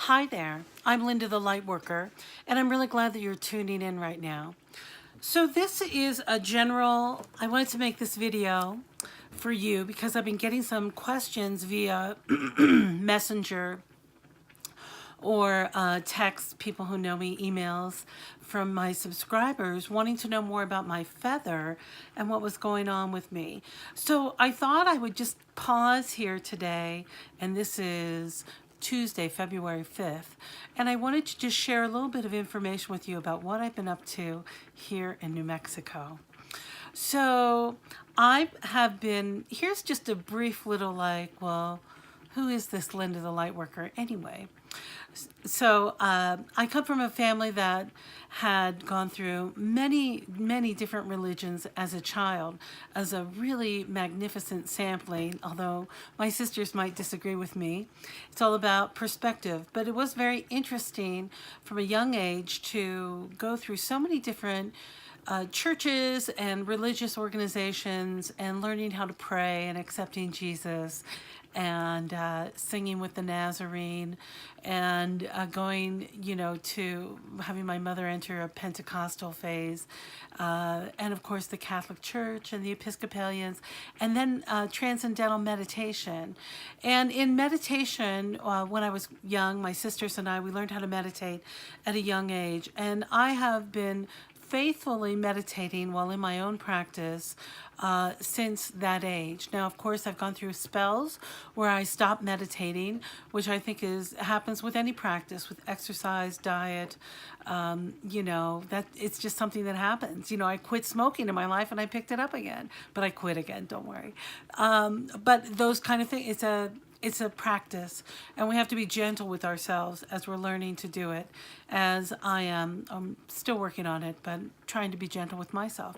Hi there, I'm Linda the Lightworker, and I'm really glad that you're tuning in right now. So this is a general, I wanted to make this video for you because I've been getting some questions via Messenger or text, people who know me, emails from my subscribers wanting to know more about my feather and what was going on with me. So I thought I would just pause here today, and this is Tuesday, February 5th, and I wanted to just share a little bit of information with you about what I've been up to here in New Mexico. So I have been, here's just a brief little well, who is this Linda the Lightworker anyway? So I come from a family that had gone through many different religions as a child, as a really magnificent sampling, although my sisters might disagree with me. It's all about perspective, but it was very interesting from a young age to go through so many different churches and religious organizations and learning how to pray and accepting Jesus and singing with the Nazarene and going, to having my mother enter a Pentecostal phase, and of course the Catholic Church and the Episcopalians, and then transcendental meditation. And in meditation, when I was young, my sisters and I, we learned how to meditate at a young age, and I have been faithfully meditating while in my own practice since that age. Now, of course, I've gone through spells where I stopped meditating, which I think happens with any practice, with exercise, diet. That it's just something that happens. I quit smoking in my life and I picked it up again, but I quit again. Don't worry. But those kind of things. It's a practice, and we have to be gentle with ourselves as we're learning to do it, as I am. I'm still working on it, but trying to be gentle with myself.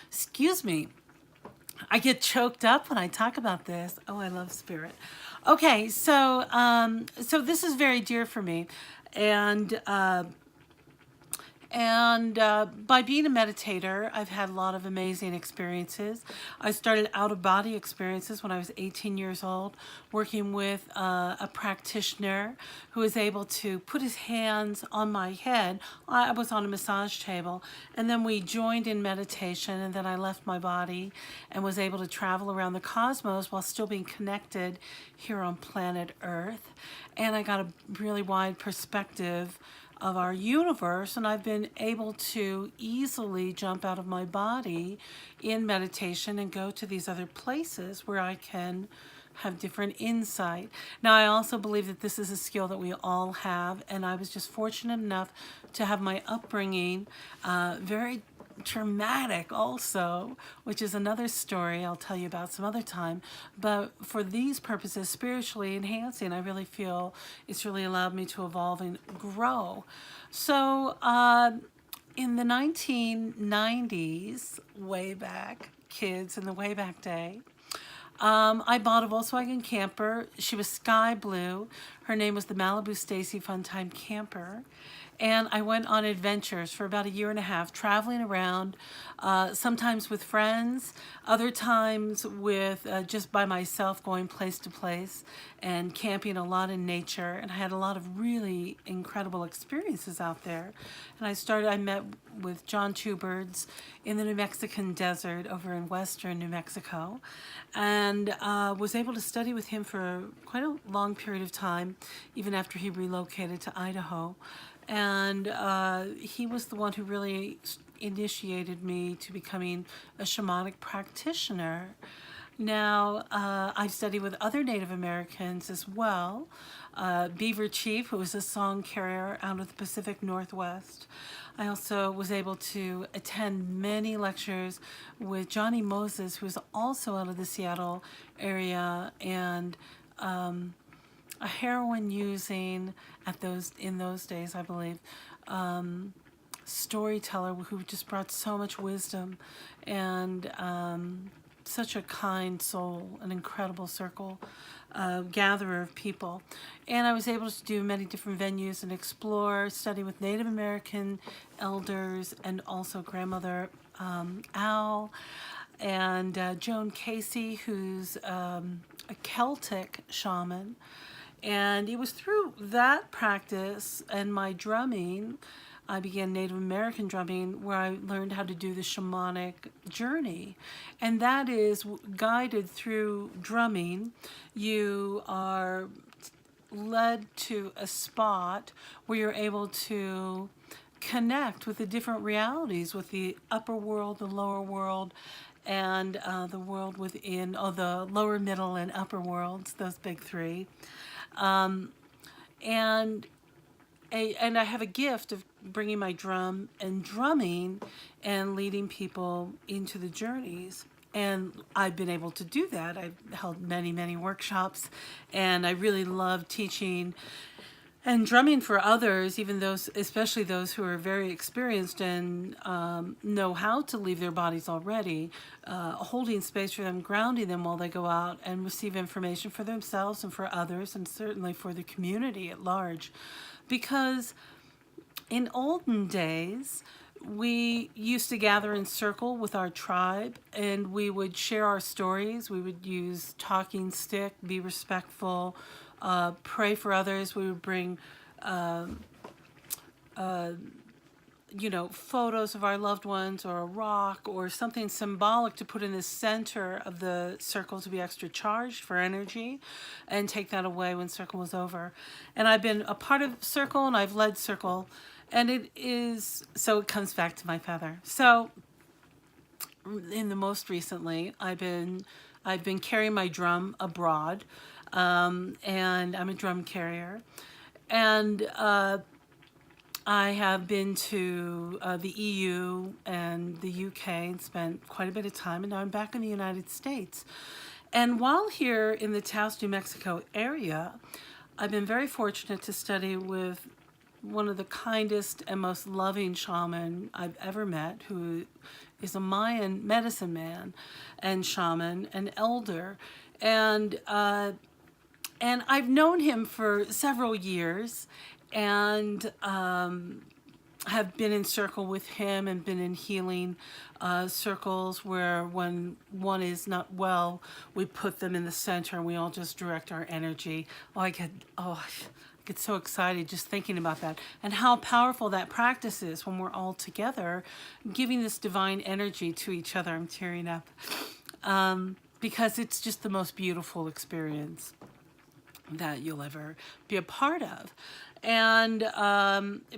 Excuse me. I get choked up when I talk about this. Oh, I love spirit. Okay, so this is very dear for me, and by being a meditator, I've had a lot of amazing experiences. I started out-of-body experiences when I was 18 years old, working with a practitioner who was able to put his hands on my head. I was on a massage table, and then we joined in meditation, and then I left my body and was able to travel around the cosmos while still being connected here on planet Earth. And I got a really wide perspective of our universe, and I've been able to easily jump out of my body in meditation and go to these other places where I can have different insight. Now, I also believe that this is a skill that we all have, and I was just fortunate enough to have my upbringing very traumatic also, which is another story I'll tell you about some other time. But for these purposes, spiritually enhancing, I really feel it's really allowed me to evolve and grow. So in the 1990s, way back, kids in the way back day, I bought a Volkswagen camper. She was sky blue. Her name was the Malibu Stacy Funtime Camper. And I went on adventures for about a year and a half, traveling around, sometimes with friends, other times with just by myself, going place to place and camping a lot in nature. And I had a lot of really incredible experiences out there. And I met with John Two Birds in the New Mexican desert over in western New Mexico, and was able to study with him for quite a long period of time, even after he relocated to Idaho. And he was the one who really initiated me to becoming a shamanic practitioner. Now, I've studied with other Native Americans as well. Beaver Chief, who was a song carrier out of the Pacific Northwest. I also was able to attend many lectures with Johnny Moses, who was also out of the Seattle area, and a heroin using in those days, I believe, storyteller who just brought so much wisdom and such a kind soul, an incredible circle, gatherer of people. And I was able to do many different venues and explore, study with Native American elders and also grandmother Al. and Joan Casey, who's a Celtic shaman. And it was through that practice and my drumming, I began Native American drumming, where I learned how to do the shamanic journey. And that is guided through drumming. You are led to a spot where you're able to connect with the different realities, with the upper world, the lower world, and the world within, the lower, middle, and upper worlds, those big three. And and I have a gift of bringing my drum and drumming and leading people into the journeys. And I've been able to do that. I've held many, many workshops, and I really love teaching and drumming for others, even those, especially those who are very experienced and know how to leave their bodies already, holding space for them, grounding them while they go out and receive information for themselves and for others, and certainly for the community at large. Because in olden days, we used to gather in circle with our tribe, and we would share our stories. We would use talking stick, be respectful, pray for others. We would bring, photos of our loved ones, or a rock, or something symbolic to put in the center of the circle to be extra charged for energy, and take that away when circle was over. And I've been a part of circle, and I've led circle, and it comes back to my feather. So in the most recently, I've been carrying my drum abroad, and I'm a drum carrier, and I have been to the EU and the UK and spent quite a bit of time, and now I'm back in the United States. And while here in the Taos, New Mexico area, I've been very fortunate to study with one of the kindest and most loving shaman I've ever met, who is a Mayan medicine man and shaman, an elder. And I've known him for several years, and have been in circle with him, and been in healing circles where when one is not well, we put them in the center and we all just direct our energy. I get so excited just thinking about that, and how powerful that practice is when we're all together, giving this divine energy to each other. I'm tearing up because it's just the most beautiful experience that you'll ever be a part of. And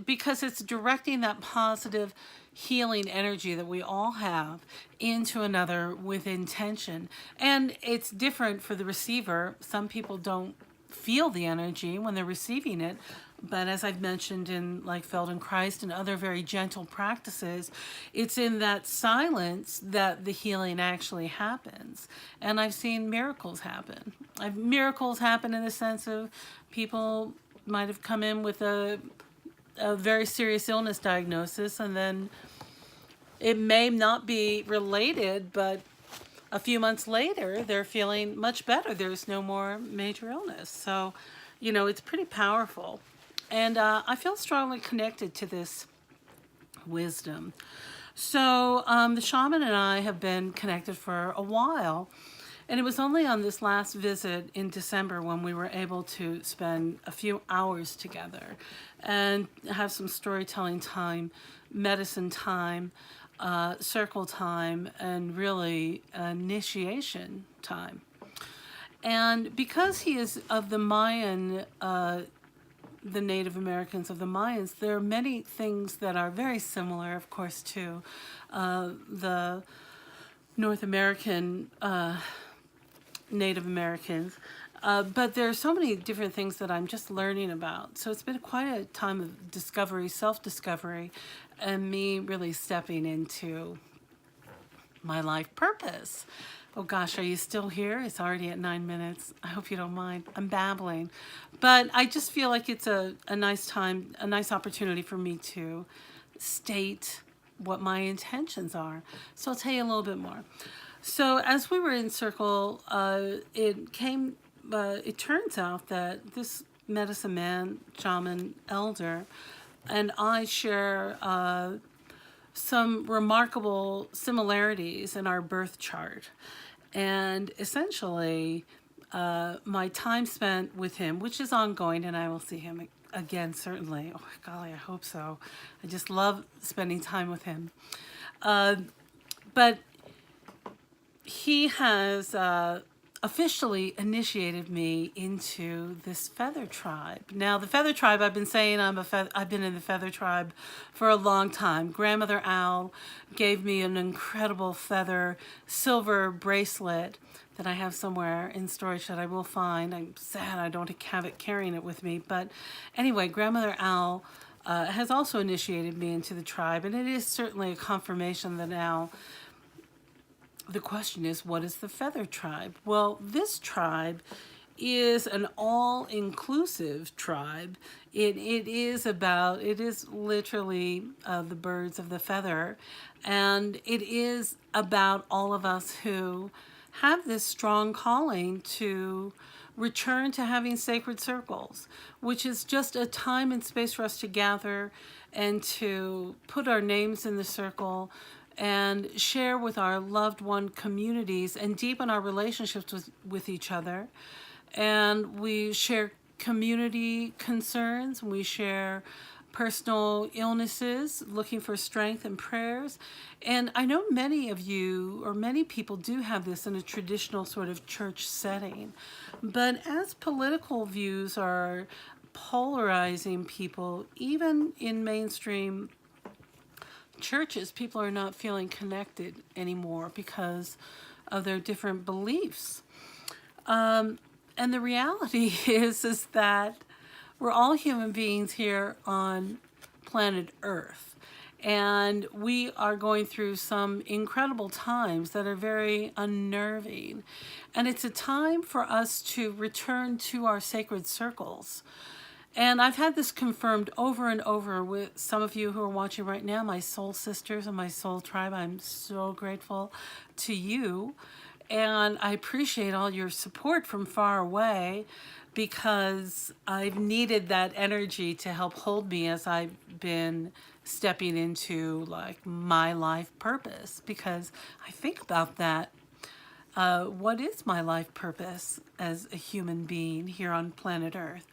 because it's directing that positive healing energy that we all have into another with intention. And it's different for the receiver. Some people don't feel the energy when they're receiving it, but as I've mentioned in like Feldenkrais and other very gentle practices, it's in that silence that the healing actually happens. And I've seen miracles happen. Miracles happen in the sense of people might have come in with a very serious illness diagnosis, and then it may not be related, but a few months later, they're feeling much better. There's no more major illness. So, it's pretty powerful. And I feel strongly connected to this wisdom. So the shaman and I have been connected for a while. And it was only on this last visit in December when we were able to spend a few hours together and have some storytelling time, medicine time, circle time, and really initiation time. And because he is of the Mayan, the Native Americans of the Mayans, there are many things that are very similar, of course, to the North American Native Americans. But there are so many different things that I'm just learning about. So it's been quite a time of discovery, self-discovery, and me really stepping into my life purpose. Oh gosh, are you still here? It's already at 9 minutes. I hope you don't mind. I'm babbling. But I just feel like it's a nice time, a nice opportunity for me to state what my intentions are. So I'll tell you a little bit more. So as we were in circle, it turns out that this medicine man, shaman, elder, and I share some remarkable similarities in our birth chart. And essentially, my time spent with him, which is ongoing, and I will see him again, certainly. Oh, golly, I hope so. I just love spending time with him. But he has officially initiated me into this feather tribe. Now, the feather tribe, I've been saying I've been in the feather tribe for a long time. Grandmother Owl gave me an incredible feather silver bracelet that I have somewhere in storage that I will find. I'm sad I don't have it carrying it with me. But anyway, Grandmother Owl has also initiated me into the tribe, and it is certainly a confirmation that now the question is, what is the feather tribe? Well, this tribe is an all-inclusive tribe. It is literally the birds of the feather, and it is about all of us who have this strong calling to return to having sacred circles, which is just a time and space for us to gather and to put our names in the circle and share with our loved one communities and deepen our relationships with each other. And we share community concerns, we share personal illnesses, looking for strength and prayers. And I know many of you, or many people, do have this in a traditional sort of church setting. But as political views are polarizing people, even in mainstream churches, people are not feeling connected anymore because of their different beliefs. And the reality is that we're all human beings here on planet Earth. And we are going through some incredible times that are very unnerving. And it's a time for us to return to our sacred circles. And I've had this confirmed over and over with some of you who are watching right now, my soul sisters and my soul tribe. I'm so grateful to you. And I appreciate all your support from far away, because I've needed that energy to help hold me as I've been stepping into like my life purpose. Because I think about that. What is my life purpose as a human being here on planet Earth?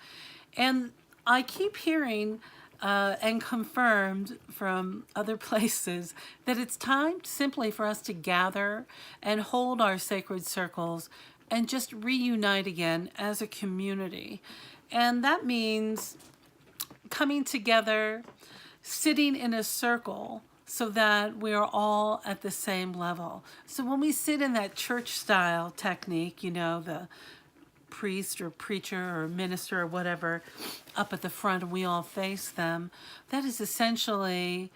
And I keep hearing and confirmed from other places that it's time simply for us to gather and hold our sacred circles and just reunite again as a community. And that means coming together, sitting in a circle so that we are all at the same level. So when we sit in that church style technique, you know, the priest or preacher or minister or whatever up at the front, and we all face them, that is essentially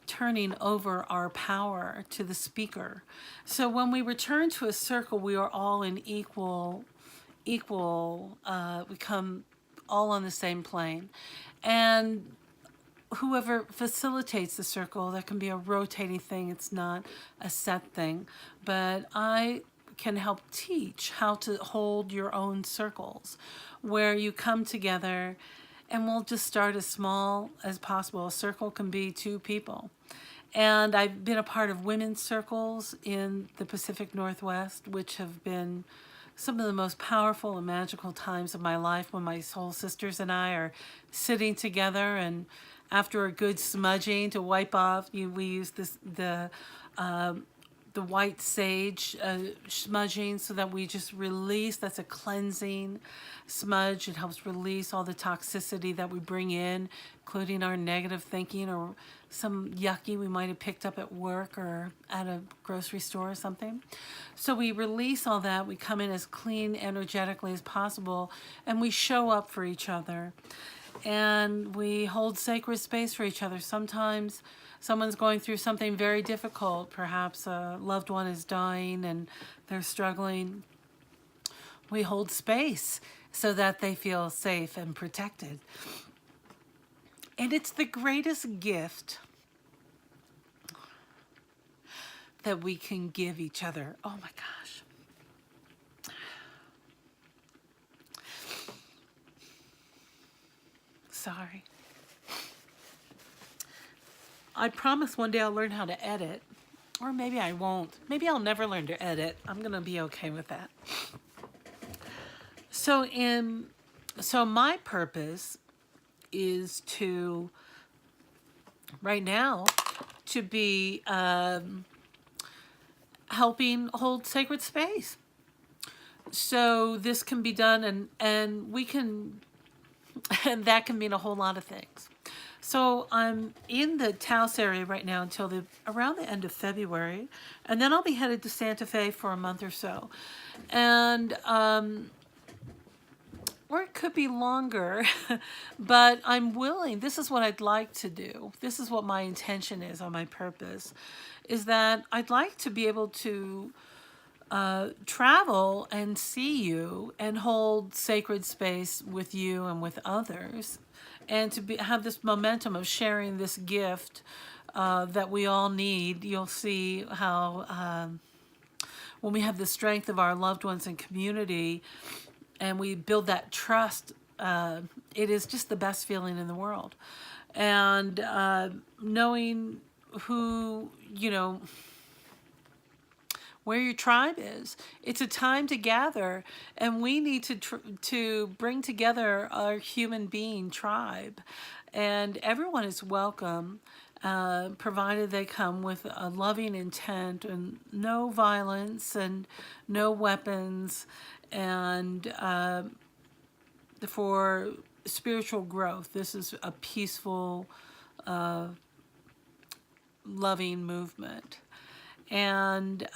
turning over our power to the speaker. So when we return to a circle, we are all in we come all on the same plane. And whoever facilitates the circle, that can be a rotating thing, it's not a set thing, but I can help teach how to hold your own circles where you come together, and we'll just start as small as possible. A circle can be 2 people. And I've been a part of women's circles in the Pacific Northwest, which have been some of the most powerful and magical times of my life, when my soul sisters and I are sitting together, and after a good smudging to wipe off, we use the white sage smudging, so that we just release. That's a cleansing smudge. It helps release all the toxicity that we bring in, including our negative thinking or some yucky we might have picked up at work or at a grocery store or something. So we release all that. We come in as clean energetically as possible, and we show up for each other. And we hold sacred space for each other. Sometimes someone's going through something very difficult. Perhaps a loved one is dying and they're struggling. We hold space so that they feel safe and protected. And it's the greatest gift that we can give each other. Oh my gosh. Sorry. I promise one day I'll learn how to edit. Or maybe I won't. Maybe I'll never learn to edit. I'm going to be okay with that. So my purpose is to, right now, to be helping hold sacred space. So this can be done, and we can, and that can mean a whole lot of things. So I'm in the Taos area right now until around the end of February, and then I'll be headed to Santa Fe for a month or so. And or it could be longer, but I'm willing. This is what I'd like to do. This is what my intention is, on my purpose, is that I'd like to be able to travel and see you and hold sacred space with you and with others, and to have this momentum of sharing this gift that we all need. You'll see how when we have the strength of our loved ones and community, and we build that trust, it is just the best feeling in the world. And knowing who, where your tribe is. It's a time to gather, and we need to bring together our human being tribe. And everyone is welcome, provided they come with a loving intent and no violence and no weapons, and for spiritual growth. This is a peaceful, loving movement. And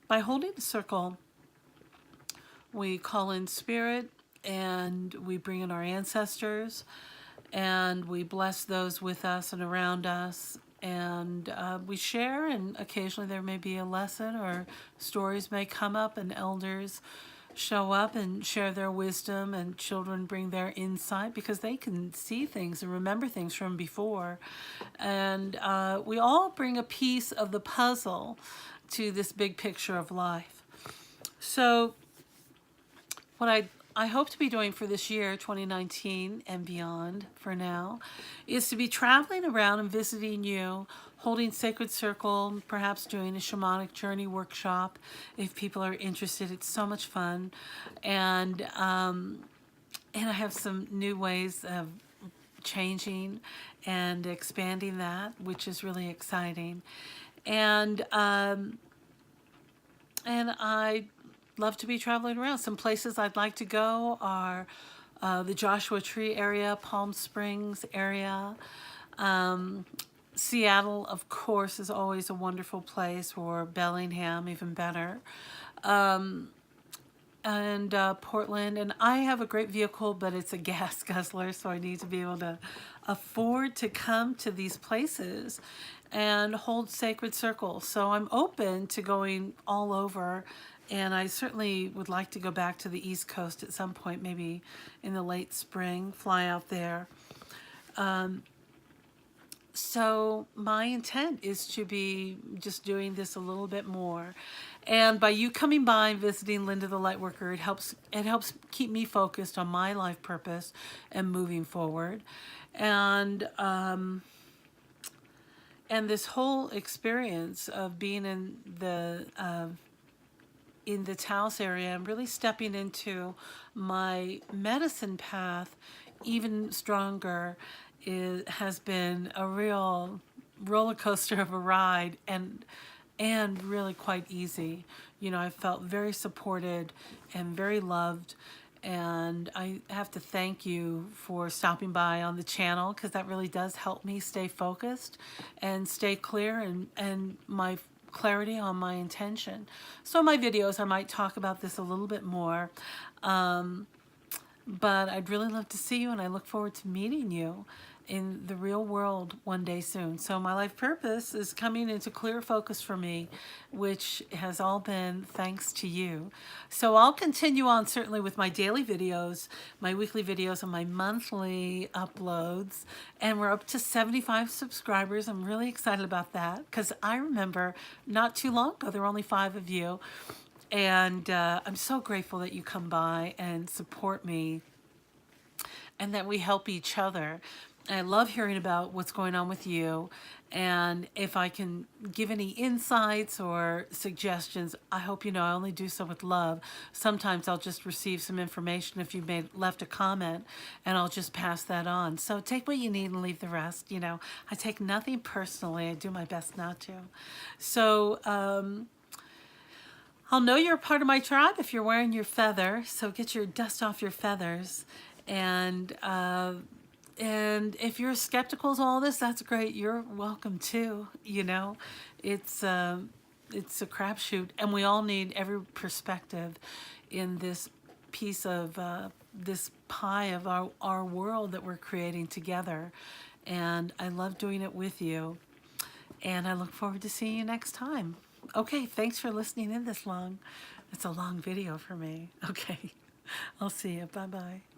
by holding the circle, we call in spirit, and we bring in our ancestors, and we bless those with us and around us, and we share, and occasionally there may be a lesson or stories may come up, and elders show up and share their wisdom, and children bring their insight because they can see things and remember things from before. And we all bring a piece of the puzzle to this big picture of life. So what I hope to be doing for this year, 2019 and beyond for now, is to be traveling around and visiting you, holding sacred circle, perhaps doing a shamanic journey workshop if people are interested. It's so much fun. And I have some new ways of changing and expanding that, which is really exciting. And I love to be traveling around. Some places I'd like to go are the Joshua Tree area, Palm Springs area. Seattle, of course, is always a wonderful place, or Bellingham, even better. And Portland. And I have a great vehicle, but it's a gas guzzler, so I need to be able to afford to come to these places and hold sacred circles. So I'm open to going all over, and I certainly would like to go back to the East Coast at some point, maybe in the late spring, fly out there. So my intent is to be just doing this a little bit more. And by you coming by and visiting Linda the Lightworker, it helps keep me focused on my life purpose and moving forward. And this whole experience of being in the Taos area and really stepping into my medicine path even stronger has been a real roller coaster of a ride, and really quite easy. I felt very supported and very loved, and I have to thank you for stopping by on the channel, because that really does help me stay focused and stay clear, and my clarity on my intention. So in my videos I might talk about this a little bit more, but I'd really love to see you, and I look forward to meeting you in the real world one day soon. So my life purpose is coming into clear focus for me, which has all been thanks to you. So I'll continue on certainly with my daily videos, my weekly videos, and my monthly uploads. And we're up to 75 subscribers. I'm really excited about that, because I remember not too long ago there were only 5 of you. And I'm so grateful that you come by and support me, and that we help each other. I love hearing about what's going on with you. And if I can give any insights or suggestions, I hope you know I only do so with love. Sometimes I'll just receive some information if you've left a comment, and I'll just pass that on. So take what you need and leave the rest. You know, I take nothing personally. I do my best not to. So I'll know you're a part of my tribe if you're wearing your feather. So get your dust off your feathers. And if you're skeptical of all this, that's great. You're welcome too. You know, it's a crapshoot, and we all need every perspective in this piece of this pie of our world that we're creating together. And I love doing it with you. And I look forward to seeing you next time. Okay, thanks for listening in this long. It's a long video for me. Okay, I'll see you. Bye-bye.